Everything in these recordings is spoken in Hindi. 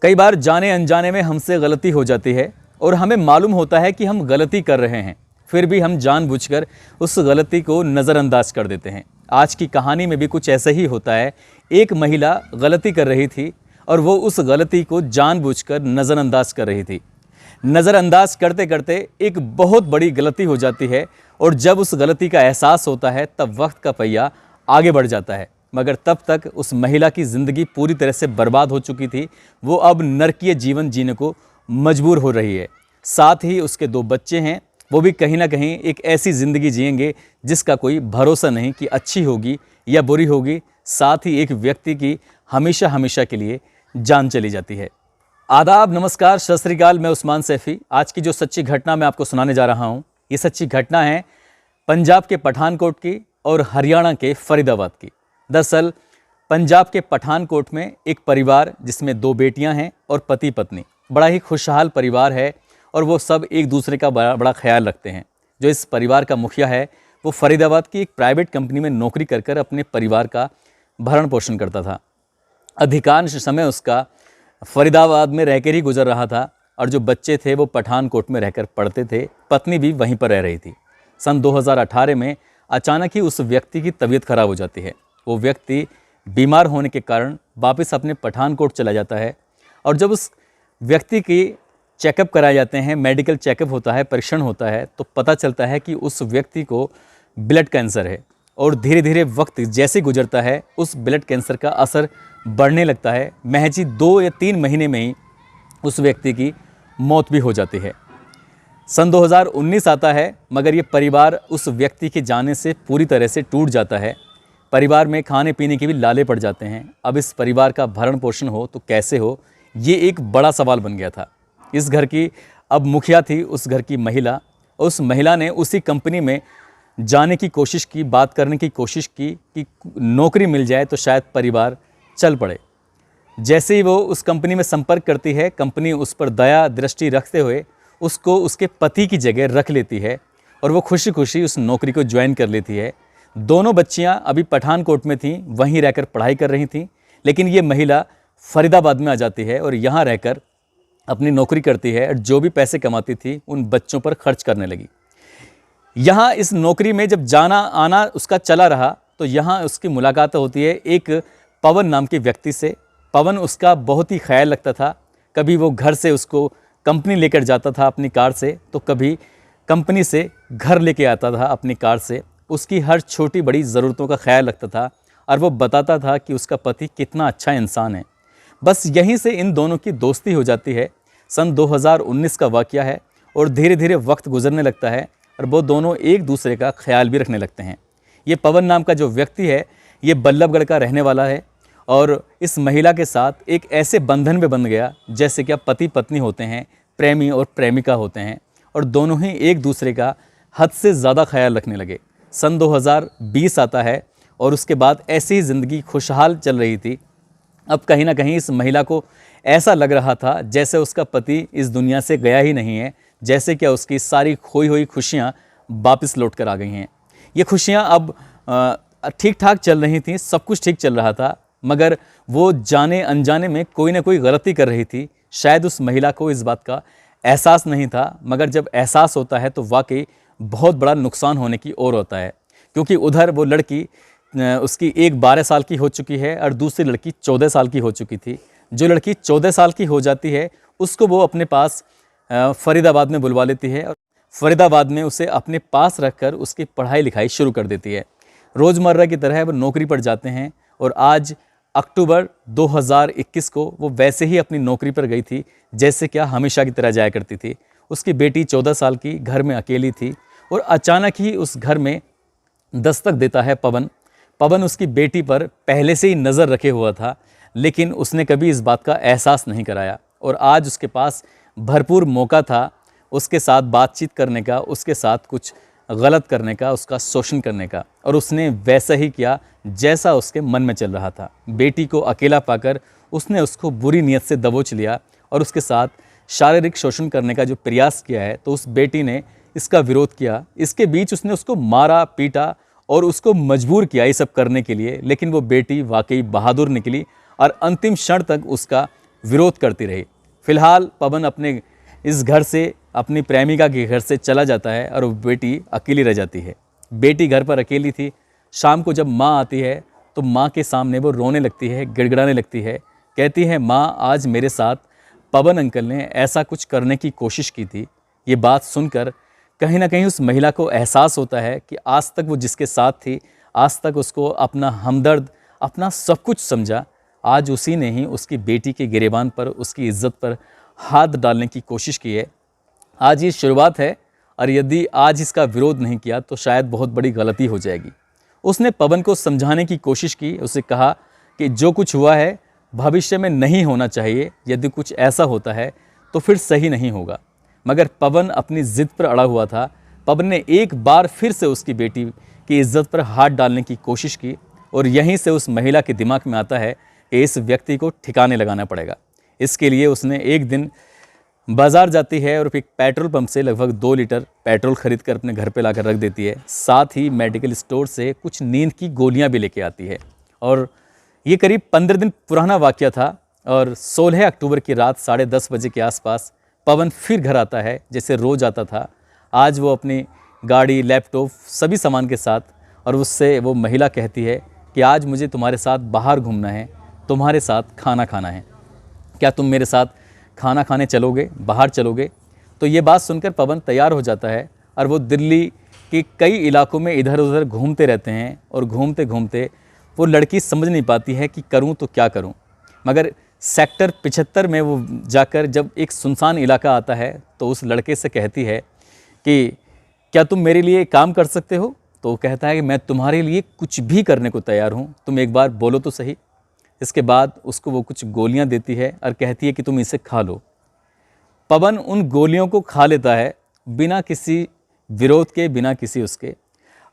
कई बार जाने अनजाने में हमसे गलती हो जाती है और हमें मालूम होता है कि हम गलती कर रहे हैं, फिर भी हम जानबूझकर उस गलती को नज़रअंदाज कर देते हैं। आज की कहानी में भी कुछ ऐसा ही होता है। एक महिला गलती कर रही थी और वो उस गलती को जानबूझकर नज़रअंदाज कर रही थी। नज़रअंदाज करते करते एक बहुत बड़ी गलती हो जाती है और जब उस गलती का एहसास होता है तब वक्त का पहिया आगे बढ़ जाता है। मगर तब तक उस महिला की ज़िंदगी पूरी तरह से बर्बाद हो चुकी थी। वो अब नरकीय जीवन जीने को मजबूर हो रही है। साथ ही उसके 2 बच्चे हैं, वो भी कहीं ना कहीं एक ऐसी ज़िंदगी जिएंगे जिसका कोई भरोसा नहीं कि अच्छी होगी या बुरी होगी। साथ ही एक व्यक्ति की हमेशा हमेशा के लिए जान चली जाती है। आदाब, नमस्कार, सत श्री अकाल। मैं उस्मान सैफ़ी। आज की जो सच्ची घटना मैं आपको सुनाने जा रहा हूँ, ये सच्ची घटना है पंजाब के पठानकोट की और हरियाणा के फरीदाबाद की। दरअसल पंजाब के पठानकोट में एक परिवार जिसमें 2 बेटियां हैं और पति पत्नी, बड़ा ही खुशहाल परिवार है और वो सब एक दूसरे का बड़ा ख्याल रखते हैं। जो इस परिवार का मुखिया है वो फरीदाबाद की एक प्राइवेट कंपनी में नौकरी कर अपने परिवार का भरण पोषण करता था। अधिकांश समय उसका फरीदाबाद में रहकर ही गुजर रहा था और जो बच्चे थे वो पठानकोट में रहकर पढ़ते थे। पत्नी भी वहीं पर रह रही थी। सन 2018 में अचानक ही उस व्यक्ति की तबीयत खराब हो जाती है। वो व्यक्ति बीमार होने के कारण वापस अपने पठानकोट चला जाता है और जब उस व्यक्ति की चेकअप कराए जाते हैं, मेडिकल चेकअप होता है, परीक्षण होता है, तो पता चलता है कि उस व्यक्ति को ब्लड कैंसर है। और धीरे धीरे वक्त जैसे गुजरता है उस ब्लड कैंसर का असर बढ़ने लगता है। महज ही 2 या 3 महीने में ही उस व्यक्ति की मौत भी हो जाती है। सन 2019 आता है मगर ये परिवार उस व्यक्ति के जाने से पूरी तरह से टूट जाता है। परिवार में खाने पीने के भी लाले पड़ जाते हैं। अब इस परिवार का भरण पोषण हो तो कैसे हो, ये एक बड़ा सवाल बन गया था। इस घर की अब मुखिया थी उस घर की महिला। उस महिला ने उसी कंपनी में जाने की कोशिश की, बात करने की कोशिश की कि नौकरी मिल जाए तो शायद परिवार चल पड़े। जैसे ही वो उस कंपनी में संपर्क करती है, कंपनी उस पर दया दृष्टि रखते हुए उसको उसके पति की जगह रख लेती है और वो खुशी खुशी उस नौकरी को ज्वाइन कर लेती है। दोनों बच्चियां अभी पठानकोट में थीं, वहीं रहकर पढ़ाई कर रही थीं, लेकिन ये महिला फरीदाबाद में आ जाती है और यहाँ रहकर अपनी नौकरी करती है और जो भी पैसे कमाती थी उन बच्चों पर खर्च करने लगी। यहाँ इस नौकरी में जब जाना आना उसका चला रहा तो यहाँ उसकी मुलाकात होती है एक पवन नाम के व्यक्ति से। पवन उसका बहुत ही ख्याल रखता था। कभी वो घर से उसको कंपनी लेकर जाता था अपनी कार से, तो कभी कंपनी से घर लेके आता था अपनी कार से। उसकी हर छोटी बड़ी ज़रूरतों का ख्याल रखता था और वो बताता था कि उसका पति कितना अच्छा इंसान है। बस यहीं से इन दोनों की दोस्ती हो जाती है। सन 2019 का वाक़या है और धीरे धीरे वक्त गुजरने लगता है और वो दोनों एक दूसरे का ख्याल भी रखने लगते हैं। ये पवन नाम का जो व्यक्ति है ये बल्लभगढ़ का रहने वाला है और इस महिला के साथ एक ऐसे बंधन में बंध गया जैसे क्या पति पत्नी होते हैं, प्रेमी और प्रेमिका होते हैं, और दोनों ही एक दूसरे का हद से ज़्यादा ख्याल रखने लगे। सन 2020 आता है और उसके बाद ऐसी ही ज़िंदगी खुशहाल चल रही थी। अब कहीं ना कहीं इस महिला को ऐसा लग रहा था जैसे उसका पति इस दुनिया से गया ही नहीं है, जैसे क्या उसकी सारी खोई हुई खुशियाँ वापस लौट कर आ गई हैं। ये खुशियाँ अब ठीक ठाक चल रही थी, सब कुछ ठीक चल रहा था, मगर वो जाने अनजाने में कोई ना कोई गलती कर रही थी। शायद उस महिला को इस बात का एहसास नहीं था, मगर जब एहसास होता है तो वाकई बहुत बड़ा नुकसान होने की ओर होता है। क्योंकि उधर वो लड़की उसकी एक 12 साल की हो चुकी है और दूसरी लड़की 14 साल की हो चुकी थी। जो लड़की 14 साल की हो जाती है उसको वो अपने पास फरीदाबाद में बुलवा लेती है और फरीदाबाद में उसे अपने पास रखकर उसकी पढ़ाई लिखाई शुरू कर देती है। रोज़मर्रा की तरह वो नौकरी पर जाते हैं और आज अक्टूबर 2021 को वो वैसे ही अपनी नौकरी पर गई थी जैसे क्या हमेशा की तरह जाया करती थी। उसकी बेटी 14 साल की घर में अकेली थी और अचानक ही उस घर में दस्तक देता है पवन। पवन उसकी बेटी पर पहले से ही नज़र रखे हुआ था, लेकिन उसने कभी इस बात का एहसास नहीं कराया और आज उसके पास भरपूर मौका था उसके साथ बातचीत करने का, उसके साथ कुछ गलत करने का, उसका शोषण करने का, और उसने वैसा ही किया जैसा उसके मन में चल रहा था। बेटी को अकेला पाकर उसने उसको बुरी नीयत से दबोच लिया और उसके साथ शारीरिक शोषण करने का जो प्रयास किया है तो उस बेटी ने इसका विरोध किया। इसके बीच उसने उसको मारा पीटा और उसको मजबूर किया ये सब करने के लिए, लेकिन वो बेटी वाकई बहादुर निकली और अंतिम क्षण तक उसका विरोध करती रही। फिलहाल पवन अपने इस घर से, अपनी प्रेमिका के घर से चला जाता है और वो बेटी अकेली रह जाती है। बेटी घर पर अकेली थी। शाम को जब माँ आती है तो माँ के सामने वो रोने लगती है, गिड़गिड़ाने लगती है। कहती है, माँ आज मेरे साथ पवन अंकल ने ऐसा कुछ करने की कोशिश की थी। ये बात सुनकर कहीं ना कहीं उस महिला को एहसास होता है कि आज तक वो जिसके साथ थी, आज तक उसको अपना हमदर्द, अपना सब कुछ समझा, आज उसी ने ही उसकी बेटी के गिरेबान पर, उसकी इज्जत पर हाथ डालने की कोशिश की है। आज ये शुरुआत है और यदि आज इसका विरोध नहीं किया तो शायद बहुत बड़ी गलती हो जाएगी। उसने पवन को समझाने की कोशिश की, उसे कहा कि जो कुछ हुआ है भविष्य में नहीं होना चाहिए, यदि कुछ ऐसा होता है तो फिर सही नहीं होगा। मगर पवन अपनी ज़िद पर अड़ा हुआ था। पवन ने एक बार फिर से उसकी बेटी की इज्जत पर हाथ डालने की कोशिश की और यहीं से उस महिला के दिमाग में आता है कि इस व्यक्ति को ठिकाने लगाना पड़ेगा। इसके लिए उसने एक दिन बाज़ार जाती है और एक पेट्रोल पंप से लगभग 2 लीटर पेट्रोल खरीद कर अपने घर पे लाकर रख देती है। साथ ही मेडिकल स्टोर से कुछ नींद की गोलियां भी लेके आती है। और ये करीब 15 दिन पुराना वाक़या था और 16 अक्टूबर की रात 10:30 बजे के आसपास पवन फिर घर आता है जैसे रोज़ आता था। आज वो अपनी गाड़ी, लैपटॉप, सभी सामान के साथ, और उससे वो महिला कहती है कि आज मुझे तुम्हारे साथ बाहर घूमना है, तुम्हारे साथ खाना खाना है, क्या तुम मेरे साथ खाना खाने चलोगे, बाहर चलोगे? तो ये बात सुनकर पवन तैयार हो जाता है और वो दिल्ली के कई इलाकों में इधर उधर घूमते रहते हैं और घूमते घूमते वो लड़की समझ नहीं पाती है कि करूं तो क्या करूं। मगर सेक्टर 75 में वो जाकर जब एक सुनसान इलाका आता है तो उस लड़के से कहती है कि क्या तुम मेरे लिए काम कर सकते हो? तो वो कहता है कि मैं तुम्हारे लिए कुछ भी करने को तैयार हूँ, तुम एक बार बोलो तो सही। इसके बाद उसको वो कुछ गोलियां देती है और कहती है कि तुम इसे खा लो। पवन उन गोलियों को खा लेता है बिना किसी विरोध के, बिना किसी उसके।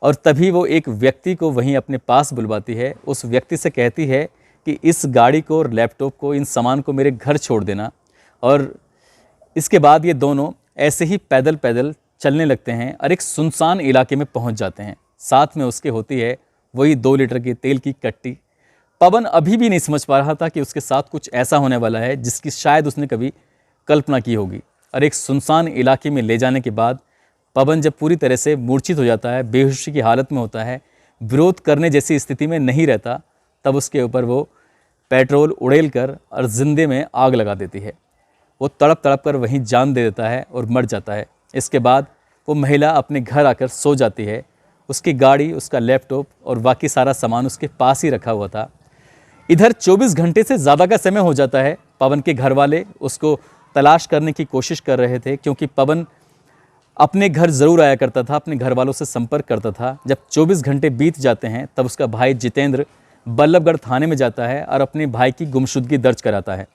और तभी वो एक व्यक्ति को वहीं अपने पास बुलवाती है। उस व्यक्ति से कहती है कि इस गाड़ी को और लैपटॉप को, इन सामान को मेरे घर छोड़ देना। और इसके बाद ये दोनों ऐसे ही पैदल पैदल चलने लगते हैं और एक सुनसान इलाके में पहुंच जाते हैं। साथ में उसके होती है वही 2 लीटर की तेल की कट्टी। पवन अभी भी नहीं समझ पा रहा था कि उसके साथ कुछ ऐसा होने वाला है जिसकी शायद उसने कभी कल्पना की होगी। और एक सुनसान इलाके में ले जाने के बाद पवन जब पूरी तरह से मूर्छित हो जाता है, बेहोशी की हालत में होता है, विरोध करने जैसी स्थिति में नहीं रहता, तब उसके ऊपर वो पेट्रोल उड़ेल कर और जिंदे में आग लगा देती है। वो तड़प तड़प कर वहीं जान दे देता है और मर जाता है। इसके बाद वो महिला अपने घर आकर सो जाती है। उसकी गाड़ी, उसका लैपटॉप और बाकी सारा सामान उसके पास ही रखा हुआ था। इधर 24 घंटे से ज़्यादा का समय हो जाता है। पवन के घर वाले उसको तलाश करने की कोशिश कर रहे थे, क्योंकि पवन अपने घर ज़रूर आया करता था, अपने घर वालों से संपर्क करता था। जब 24 घंटे बीत जाते हैं तब उसका भाई जितेंद्र बल्लभगढ़ थाने में जाता है और अपने भाई की गुमशुदगी दर्ज कराता है।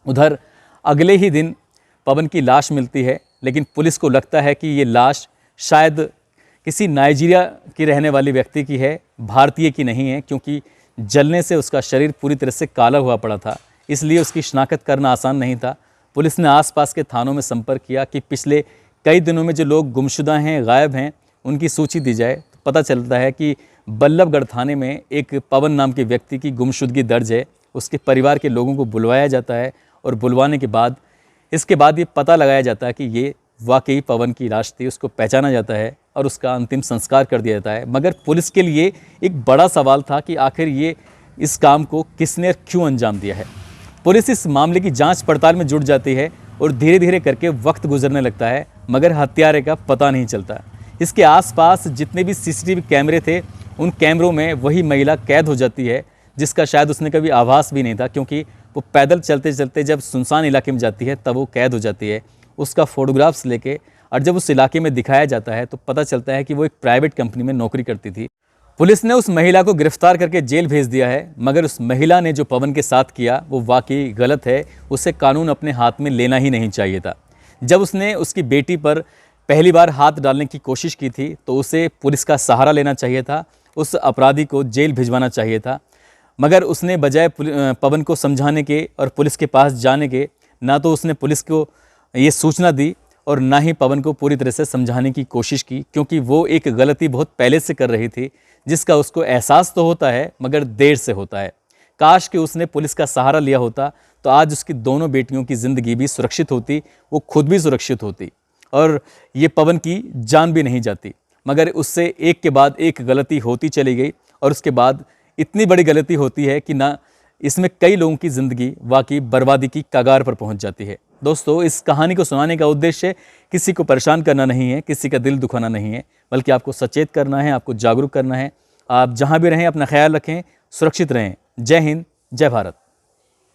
उधर अगले ही दिन पवन की लाश मिलती है, लेकिन पुलिस को लगता है कि ये लाश शायद किसी नाइजीरिया की रहने वाली व्यक्ति की है, भारतीय की नहीं है, क्योंकि जलने से उसका शरीर पूरी तरह से काला हुआ पड़ा था। इसलिए उसकी शिनाख्त करना आसान नहीं था। पुलिस ने आसपास के थानों में संपर्क किया कि पिछले कई दिनों में जो लोग गुमशुदा हैं, गायब हैं, उनकी सूची दी जाए। तो पता चलता है कि बल्लभगढ़ थाने में एक पवन नाम के व्यक्ति की गुमशुदगी दर्ज है। उसके परिवार के लोगों को बुलवाया जाता है और बुलवाने के बाद इसके बाद ये पता लगाया जाता है कि ये वाकई पवन की लाश थी। उसको पहचाना जाता है और उसका अंतिम संस्कार कर दिया जाता है। मगर पुलिस के लिए एक बड़ा सवाल था कि आखिर ये इस काम को किसने और क्यों अंजाम दिया है। पुलिस इस मामले की जांच पड़ताल में जुट जाती है और धीरे धीरे करके वक्त गुजरने लगता है, मगर हत्यारे का पता नहीं चलता। इसके आसपास जितने भी सीसीटीवी कैमरे थे, उन कैमरों में वही महिला कैद हो जाती है, जिसका शायद उसने कभी आभास भी नहीं था, क्योंकि वो पैदल चलते चलते जब सुनसान इलाके में जाती है तब वो कैद हो जाती है। उसका फोटोग्राफ्स लेके और जब उस इलाके में दिखाया जाता है तो पता चलता है कि वो एक प्राइवेट कंपनी में नौकरी करती थी। पुलिस ने उस महिला को गिरफ्तार करके जेल भेज दिया है, मगर उस महिला ने जो पवन के साथ किया वो वाकई गलत है। उसे कानून अपने हाथ में लेना ही नहीं चाहिए था। जब उसने उसकी बेटी पर पहली बार हाथ डालने की कोशिश की थी तो उसे पुलिस का सहारा लेना चाहिए था, उस अपराधी को जेल भिजवाना चाहिए था। मगर उसने बजाय पवन को समझाने के और पुलिस के पास जाने के, ना तो उसने पुलिस को ये सूचना दी और ना ही पवन को पूरी तरह से समझाने की कोशिश की, क्योंकि वो एक गलती बहुत पहले से कर रही थी जिसका उसको एहसास तो होता है मगर देर से होता है। काश कि उसने पुलिस का सहारा लिया होता तो आज उसकी दोनों बेटियों की ज़िंदगी भी सुरक्षित होती, वो खुद भी सुरक्षित होती और ये पवन की जान भी नहीं जाती। मगर उससे एक के बाद एक गलती होती चली गई और उसके बाद इतनी बड़ी गलती होती है कि ना इसमें कई लोगों की ज़िंदगी वाकई बर्बादी की कगार पर पहुंच जाती है। दोस्तों, इस कहानी को सुनाने का उद्देश्य किसी को परेशान करना नहीं है, किसी का दिल दुखाना नहीं है, बल्कि आपको सचेत करना है, आपको जागरूक करना है। आप जहां भी रहें अपना ख्याल रखें, सुरक्षित रहें। जय हिंद, जय भारत।